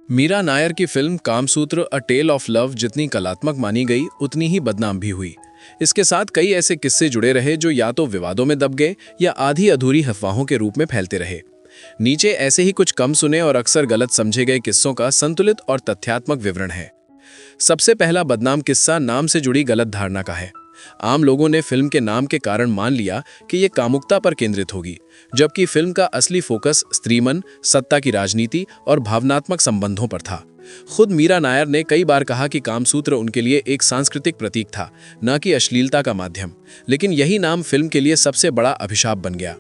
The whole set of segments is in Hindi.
मीरा नायर की film Kamasutra a tale of love जितनी कलात्मक मानी गई उतनी ही बदनाम भी हुई। इसके साथ कई ऐसे किस्से जुड़े रहे जो या तो विवादों में दब गए या आधी अधूरी अफवाहों के रूप में फैलते रहे। नीचे ऐसे ही कुछ कम सुने और अक्सर गलत समझे गए किस्सों का संतुलित और तथ्यात्मक विवरण है। सबसे पहला बदनाम किस्सा नाम से जुड़ी गलत धारणा का है। आम लोगों ने फिल्म के नाम के कारण मान लिया कि ये कामुकता पर केंद्रित होगी, जबकि फिल्म का असली फोकस स्त्रीमन, सत्ता की राजनीति और भावनात्मक संबंधों पर था। खुद मीरा नायर ने कई बार कहा कि कामसूत्र उनके लिए एक सांस्कृतिक प्रतीक था, न कि अश्लीलता का माध्यम। लेकिन यही नाम फिल्म के लिए सबसे बड़ा अभिशाप बन गया।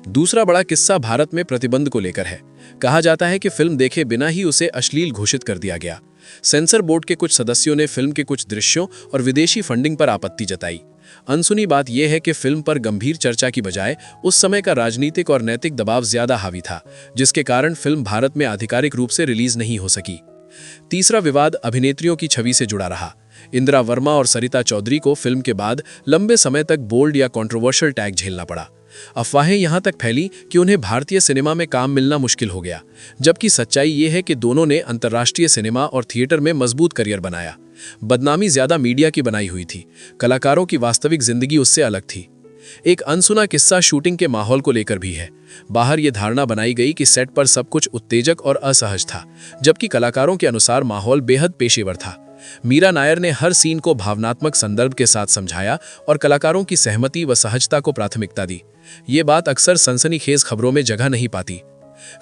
दूसरा बड़ा किस्सा भारत में प्रतिबंध को लेकर है। कहा जाता है कि फिल्म देखे बिना ही उसे अश्लील घोषित कर दिया गया। सेंसर बोर्ड के कुछ सदस्यों ने फिल्म के कुछ दृश्यों और विदेशी फंडिंग पर आपत्ति जताई। अनसुनी बात यह है कि फिल्म पर गंभीर चर्चा की बजाय उस समय का राजनीतिक और नैतिक दबाव ज्यादा हावी था, जिसके कारण फिल्म भारत में आधिकारिक रूप से रिलीज नहीं हो सकी। तीसरा विवाद अभिनेत्रियों की छवि से जुड़ा रहा। इंदिरा वर्मा और सरिता चौधरी को फिल्म के बाद लंबे समय तक बोल्ड या कंट्रोवर्शियल टैग झेलना पड़ा। अफवाहें यहां तक फैली कि उन्हें भारतीय सिनेमा में काम मिलना मुश्किल हो गया, जबकि सच्चाई ये है कि दोनों ने अंतर्राष्ट्रीय सिनेमा और थिएटर में मजबूत करियर बनाया। बदनामी ज्यादा मीडिया की बनाई हुई थी, कलाकारों की वास्तविक जिंदगी उससे अलग थी। एक अनसुना किस्सा शूटिंग के माहौल को लेकर भी है। बाहर यह धारणा बनाई गई कि सेट पर सब कुछ उत्तेजक और असहज था, जबकि कलाकारों के अनुसार माहौल बेहद पेशेवर था। मीरा नायर ने हर सीन को भावनात्मक संदर्भ के साथ समझाया और कलाकारों की सहमति व सहजता को प्राथमिकता दी। ये बात अक्सर सनसनीखेज खबरों में जगह नहीं पाती।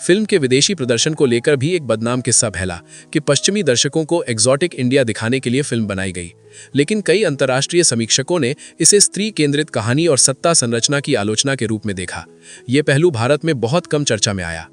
फिल्म के विदेशी प्रदर्शन को लेकर भी एक बदनाम किस्सा फैला कि पश्चिमी दर्शकों को एक्सोटिक इंडिया दिखाने के लिए फिल्म बनाई गई, लेकिन कई अंतर्राष्ट्रीय समीक्षकों ने इसे स्त्री केंद्रित कहानी और सत्ता संरचना की आलोचना के रूप में देखा। ये पहलू भारत में बहुत कम चर्चा में आया।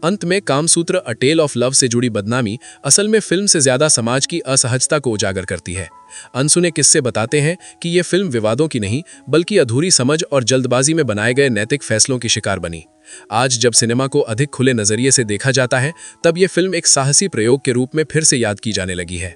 अंत में Kamasutra a tale of love से जुड़ी बदनामी असल में फिल्म से ज्यादा समाज की असहजता को उजागर करती है। अनसुने किस्से बताते हैं कि यह फिल्म विवादों की नहीं बल्कि अधूरी समझ और जल्दबाजी में बनाए गए नैतिक फैसलों की शिकार बनी। आज जब सिनेमा को अधिक खुले नजरिए से देखा जाता है, तब यह फिल्म एक साहसी प्रयोग के रूप में फिर से याद की जाने लगी है।